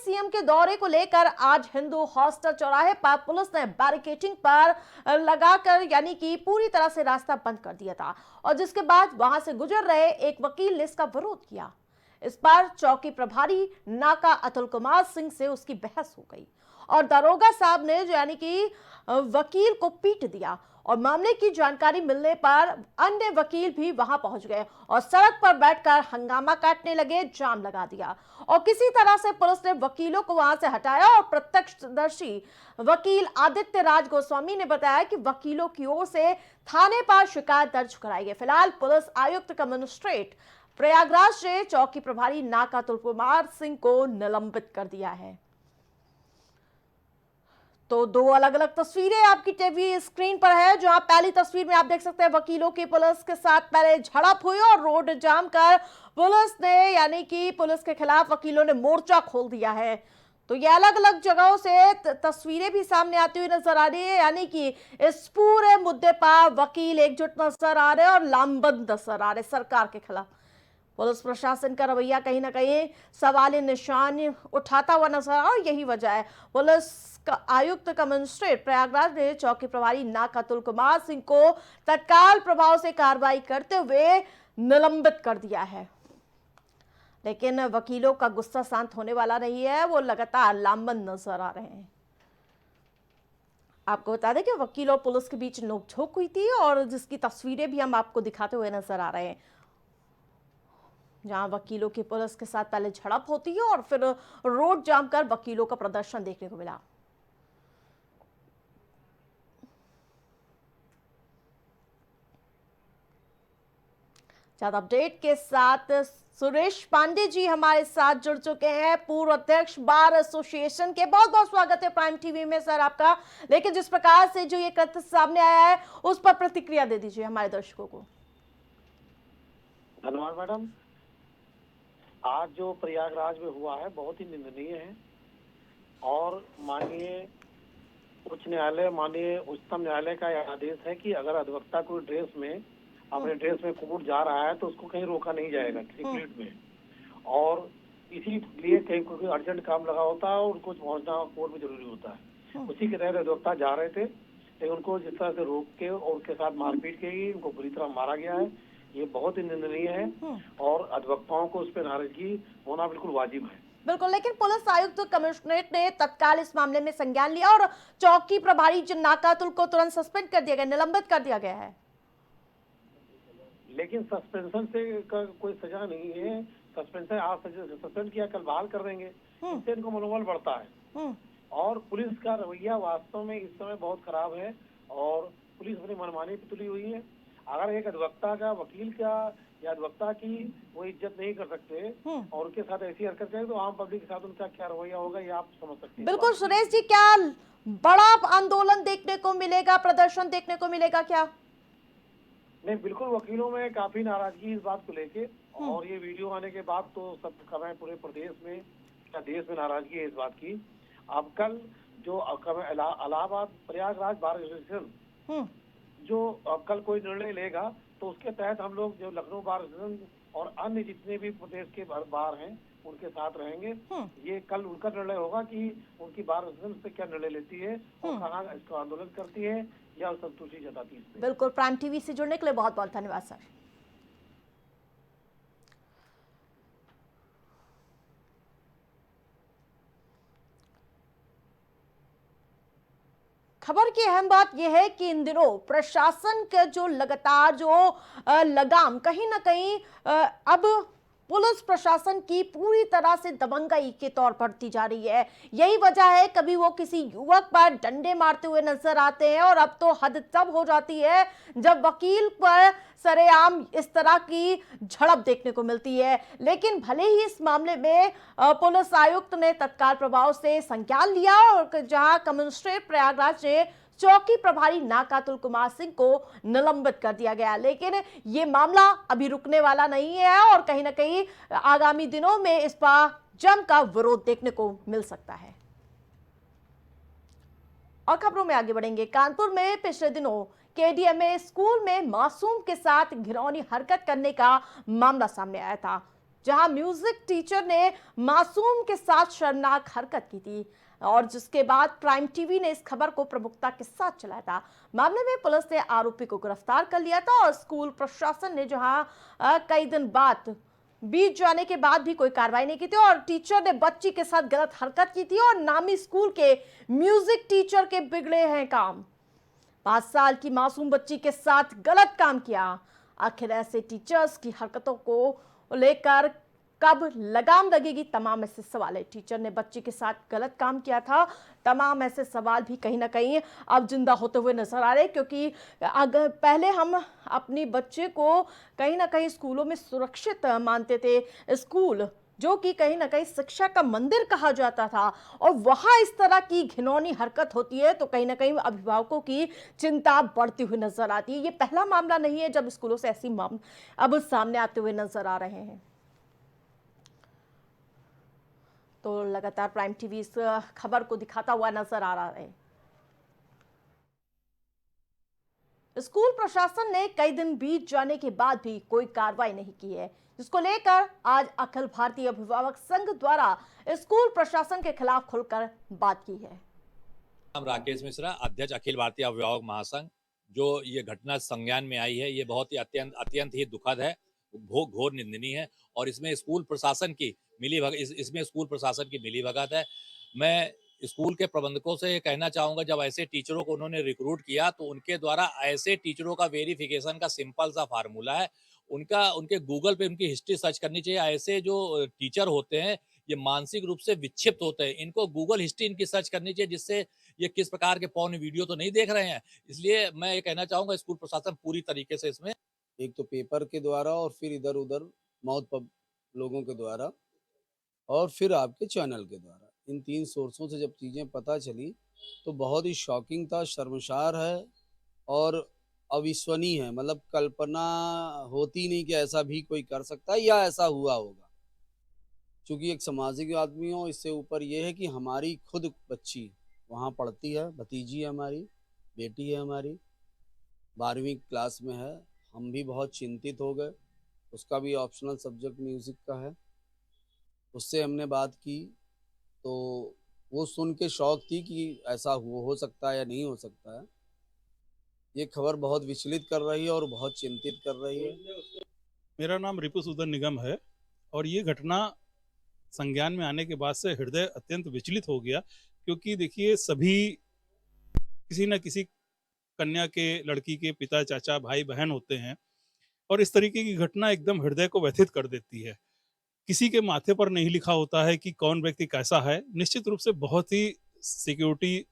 CM के दौरे को लेकर आज हिंदू हॉस्टल चौराहे पर पुलिस ने बैरिकेडिंग पर लगाकर यानी कि पूरी तरह से रास्ता बंद कर दिया था और जिसके बाद वहां से गुजर रहे एक वकील ने इसका विरोध किया। इस पर चौकी प्रभारी नाका अतुल कुमार सिंह से उसकी बहस हो गई और दरोगा साहब ने यानी कि वकील को पीट दिया और मामले की जानकारी मिलने पर अन्य वकील भी वहां पहुंच गए और सड़क पर बैठकर हंगामा काटने लगे, जाम लगा दिया और किसी तरह से पुलिस ने वकीलों को वहां से हटाया और प्रत्यक्षदर्शी वकील आदित्य राज गोस्वामी ने बताया कि वकीलों की ओर से थाने पर शिकायत दर्ज कराई है। फिलहाल पुलिस आयुक्त कमिश्नरेट प्रयागराज ने चौकी प्रभारी नाका अतुल कुमार सिंह को निलंबित कर दिया है। तो दो अलग अलग तस्वीरें आपकी टीवी स्क्रीन पर है, जहां पहली तस्वीर में आप देख सकते हैं वकीलों की पुलिस के साथ पहले झड़प हुई और रोड जाम कर पुलिस ने यानी कि पुलिस के खिलाफ वकीलों ने मोर्चा खोल दिया है। तो ये अलग अलग जगहों से तस्वीरें भी सामने आती हुई नजर आ रही है, यानी कि इस पूरे मुद्दे पर वकील एकजुट नजर आ रहे हैं और लामबंद नजर आ रहे सरकार के खिलाफ। पुलिस प्रशासन का रवैया कहीं ना कहीं सवाल निशान उठाता हुआ नजर आ रहा है और यही वजह है पुलिस का आयुक्त कमिश्नरेट प्रयागराज ने चौकी प्रभारी नाका अतुल कुमार सिंह को तत्काल प्रभाव से कार्रवाई करते हुए निलंबित कर दिया है। लेकिन वकीलों का गुस्सा शांत होने वाला नहीं है, वो लगातार लामबंद नजर आ रहे हैं। आपको बता दें कि वकील और पुलिस के बीच नोकझोंक हुई थी और जिसकी तस्वीरें भी हम आपको दिखाते हुए नजर आ रहे हैं, जहां वकीलों की पुलिस के साथ पहले झड़प होती है और फिर रोड जाम कर वकीलों का प्रदर्शन देखने को मिला। ज्यादा अपडेट के साथ सुरेश पांडे जी हमारे साथ जुड़ चुके हैं, पूर्व अध्यक्ष बार एसोसिएशन के। बहुत बहुत स्वागत है प्राइम टीवी में सर आपका। लेकिन जिस प्रकार से जो ये तथ्य सामने आया है उस पर प्रतिक्रिया दे दीजिए हमारे दर्शकों को। धन्यवाद मैडम। आज जो प्रयागराज में हुआ है बहुत ही निंदनीय है और माननीय उच्च न्यायालय, माननीय उच्चतम न्यायालय का यह आदेश है कि अगर अधिवक्ता कोई ड्रेस में अपने ड्रेस में कोर्ट जा रहा है तो उसको कहीं रोका नहीं जाएगा किसी प्लेट में, और इसीलिए कहीं कोई अर्जेंट काम लगा होता है और उनको पहुंचना कोर्ट में जरूरी होता है। उसी के तहत अधिवक्ता जा रहे थे, लेकिन उनको जिस तरह से रोक के और उनके साथ मारपीट की गई, उनको बुरी तरह मारा गया है, ये बहुत ही निंदनीय है और अधिवक्ताओं को उस पर नाराजगी होना बिल्कुल वाजिब है। बिल्कुल, लेकिन पुलिस आयुक्त कमिश्नरेट ने तत्काल इस मामले में संज्ञान लिया और चौकी प्रभारी नाका अतुल को तुरंत सस्पेंड कर दिया गया, निलंबित कर दिया गया है। लेकिन सस्पेंशन से कोई सजा नहीं है। सस्पेंशन आज सस्पेंड किया, कल बहाल कर देंगे, इससे इनको मनोबल बढ़ता है। और पुलिस का रवैया वास्तव में इस समय बहुत खराब है और पुलिस अपनी मनमानी पे तुली हुई है। अगर एक अधिवक्ता का, वकील का या अधिवक्ता की वो इज्जत नहीं कर सकते और उनके साथ ऐसी हरकत करें तो आम पब्लिक के साथ उनका क्या रवैया होगा ये आप समझ सकते हैं। बिल्कुल सुरेश जी, क्या बड़ा आंदोलन देखने को मिलेगा, प्रदर्शन देखने को मिलेगा क्या? नहीं, बिल्कुल वकीलों में काफी नाराजगी इस बात को लेके और ये वीडियो आने के बाद तो सब खबर पूरे प्रदेश में या देश में नाराजगी है इस बात की। अब कल जो इलाहाबाद प्रयागराज बार एसोसिएशन जो अब कल कोई निर्णय लेगा तो उसके तहत हम लोग जो लखनऊ बार एसोसिएशन और अन्य जितने भी प्रदेश के बार हैं उनके साथ रहेंगे। ये कल उनका निर्णय होगा कि उनकी बार एसोसिएशन से क्या निर्णय लेती है और कहाँ इसको आंदोलन करती है या संतुष्टि जताती है। बिल्कुल, प्राइम टीवी से जुड़ने के लिए बहुत बहुत धन्यवाद सर। खबर की अहम बात यह है कि इन दिनों प्रशासन के जो लगातार जो लगाम कहीं ना कहीं अब पुलिस प्रशासन की पूरी तरह से दबंगई के तौर पर बढ़ती जा रही है। यही वजह है कभी वो किसी युवक पर डंडे मारते हुए नजर आते हैं और अब तो हद तब हो जाती है जब वकील पर सरेआम इस तरह की झड़प देखने को मिलती है। लेकिन भले ही इस मामले में पुलिस आयुक्त ने तत्काल प्रभाव से संज्ञान लिया और जहां कमिश्नरेट प्रयागराज ने चौकी प्रभारी नाका अतुल कुमार सिंह को निलंबित कर दिया गया, लेकिन ये मामला अभी रुकने वाला नहीं है और कहीं ना कहीं आगामी दिनों में इस पर जम का विरोध देखने को मिल सकता है। और खबरों में आगे बढ़ेंगे। कानपुर में पिछले दिनों केडीएमए स्कूल में मासूम के साथ घिनौनी हरकत करने का मामला सामने आया था। जहां म्यूजिक टीचर ने मासूम के साथ शर्मनाक हरकत की थी और जिसके बाद प्राइम टीवी ने इस खबर को प्रमुखता के साथ चलाया था। मामले में पुलिस ने आरोपी को गिरफ्तार कर लिया था और स्कूल प्रशासन ने जहां कई दिन बाद बीत जाने के बाद भी कोई कार्रवाई नहीं की थी और टीचर ने बच्ची के साथ गलत हरकत की थी और नामी स्कूल के म्यूजिक टीचर के बिगड़े हैं काम। 5 साल की मासूम बच्ची के साथ गलत काम किया। आखिर ऐसे टीचर्स की हरकतों को लेकर कब लगाम लगेगी, तमाम ऐसे सवाल है। टीचर ने बच्ची के साथ गलत काम किया था, तमाम ऐसे सवाल भी कहीं ना कहीं अब जिंदा होते हुए नजर आ रहे, क्योंकि अगर पहले हम अपनी बच्चे को कहीं ना कहीं स्कूलों में सुरक्षित मानते थे, स्कूल जो कि कहीं ना कहीं शिक्षा का मंदिर कहा जाता था, और वहां इस तरह की घिनौनी हरकत होती है तो कहीं ना कहीं अभिभावकों की चिंता बढ़ती हुई नजर आती है। ये पहला मामला नहीं है जब स्कूलों से ऐसी मामले अब सामने आते हुए नजर आ रहे हैं। तो लगातार प्राइम टीवी इस खबर को दिखाता हुआ नजर आ रहा है। स्कूल प्रशासन ने कई दिन बीत जाने के बाद भी कोई कार्रवाई नहीं की है, जिसको लेकर आज अखिल भारतीय अभिभावक संघ द्वारा स्कूल प्रशासन के खिलाफ खुलकर बात की है। नाम राकेश मिश्रा, अध्यक्ष अखिल भारतीय अभिभावक महासंघ। जो ये घटना संज्ञान में आई है, ये बहुत ही अत्यंत ही दुखद है, घोर निंदनीय है और इसमें स्कूल प्रशासन की मिलीभगत है। मैं स्कूल के प्रबंधकों से ये कहना चाहूंगा, जब ऐसे टीचरों को उन्होंने रिक्रूट किया तो उनके द्वारा ऐसे टीचरों का वेरिफिकेशन का सिंपल सा फार्मूला है, उनके गूगल पे उनकी हिस्ट्री सर्च करनी चाहिए। ऐसे जो टीचर होते हैं ये मानसिक रूप से विक्षिप्त होते हैं, इनको गूगल हिस्ट्री इनकी सर्च करनी चाहिए, जिससे ये किस प्रकार के पॉर्न वीडियो तो नहीं देख रहे हैं। इसलिए मैं ये कहना चाहूंगा स्कूल प्रशासन पूरी तरीके से इसमें, एक तो पेपर के द्वारा और फिर इधर उधर लोगों के द्वारा और फिर आपके चैनल के द्वारा, इन 3 सोर्सों से जब चीज़ें पता चली तो बहुत ही शॉकिंग था, शर्मसार है और अविश्वनीय है। मतलब कल्पना होती नहीं कि ऐसा भी कोई कर सकता है या ऐसा हुआ होगा। क्योंकि एक सामाजिक आदमी हो, इससे ऊपर ये है कि हमारी खुद बच्ची वहाँ पढ़ती है, भतीजी है हमारी, बेटी है हमारी, 12वीं क्लास में है। हम भी बहुत चिंतित हो गए, उसका भी ऑप्शनल सब्जेक्ट म्यूज़िक का है। उससे हमने बात की तो वो सुन के शौक थी कि ऐसा हो सकता है या नहीं हो सकता है। ये खबर बहुत विचलित कर रही है और बहुत चिंतित कर रही है। मेरा नाम रिपुसूदन निगम है और ये घटना संज्ञान में आने के बाद से हृदय अत्यंत विचलित हो गया, क्योंकि देखिए सभी किसी न किसी कन्या के, लड़की के पिता, चाचा, भाई, बहन होते हैं और इस तरीके की घटना एकदम हृदय को व्यथित कर देती है। किसी के माथे पर नहीं लिखा होता है कि कौन व्यक्ति कैसा है। निश्चित रूप से बहुत ही सिक्योरिटी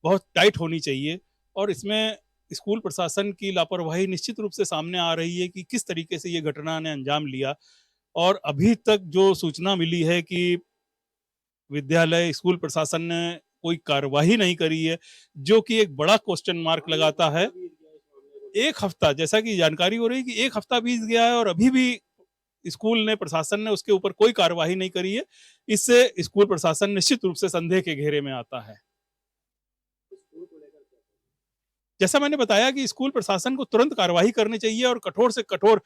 बहुत टाइट होनी चाहिए और इसमें स्कूल प्रशासन की लापरवाही निश्चित रूप से सामने आ रही है कि किस तरीके से ये घटना ने अंजाम लिया। और अभी तक जो सूचना मिली है कि विद्यालय, स्कूल प्रशासन ने कोई कार्रवाई नहीं करी है, जो कि एक बड़ा क्वेश्चन मार्क लगाता है। 1 हफ्ता, जैसा कि जानकारी हो रही है कि 1 हफ्ता बीत गया है और अभी भी स्कूल ने, प्रशासन ने उसके ऊपर कोई कार्रवाई नहीं करी है। इससे स्कूल प्रशासन निश्चित रूप से संदेह के घेरे में आता है। जैसा मैंने बताया कि स्कूल प्रशासन को तुरंत कार्रवाई करनी चाहिए और कठोर से कठोर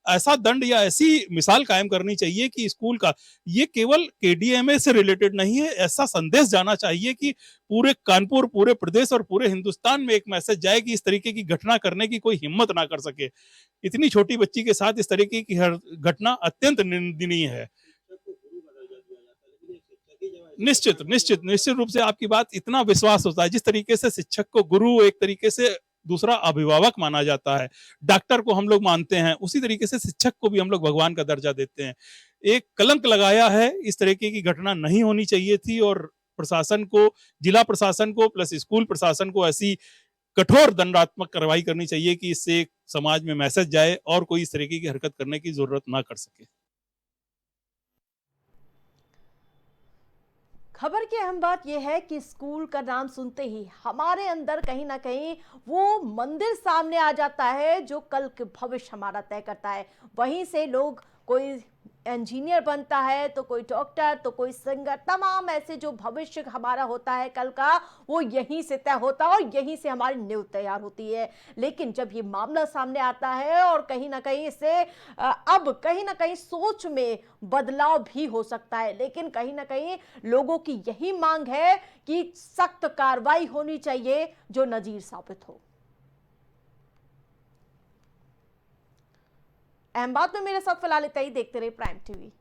ऐसा दंड या ऐसी मिसाल कायम करनी चाहिए कि स्कूल का ये केवल केडीएमए से रिलेटेड नहीं है। ऐसा संदेश जाना चाहिए कि पूरे कानपुर, पूरे प्रदेश और पूरे हिंदुस्तान में एक मैसेज जाए कि इस तरीके की घटना करने की कोई हिम्मत ना कर सके। इतनी छोटी बच्ची के साथ इस तरीके की घटना अत्यंत निंदनीय है। निश्चित रूप से आपकी बात, इतना विश्वास होता है जिस तरीके से शिक्षक को गुरु, एक तरीके से दूसरा अभिभावक माना जाता है, डॉक्टर को हम लोग मानते हैं, उसी तरीके से शिक्षक को भी हम लोग भगवान का दर्जा देते हैं। एक कलंक लगाया है, इस तरीके की घटना नहीं होनी चाहिए थी और प्रशासन को, जिला प्रशासन को प्लस स्कूल प्रशासन को ऐसी कठोर दंडात्मक कार्रवाई करनी चाहिए कि इससे एक समाज में मैसेज जाए और कोई इस तरीके की हरकत करने की जरूरत ना कर सके। खबर की अहम बात यह है कि स्कूल का नाम सुनते ही हमारे अंदर कहीं ना कहीं वो मंदिर सामने आ जाता है जो कल के भविष्य हमारा तय करता है। वहीं से लोग कोई इंजीनियर बनता है, तो कोई डॉक्टर, तो कोई सिंगर, तमाम ऐसे जो भविष्य हमारा होता है कल का, वो यहीं से तय होता है और यहीं से हमारी नींव तैयार होती है। लेकिन जब ये मामला सामने आता है और कहीं ना कहीं इससे अब कहीं ना कहीं सोच में बदलाव भी हो सकता है, लेकिन कहीं ना कहीं लोगों की यही मांग है कि सख्त कार्रवाई होनी चाहिए जो नजीर साबित हो। अहमदाबाद में मेरे साथ फिलहाल इतना ही। देखते रहे प्राइम टीवी।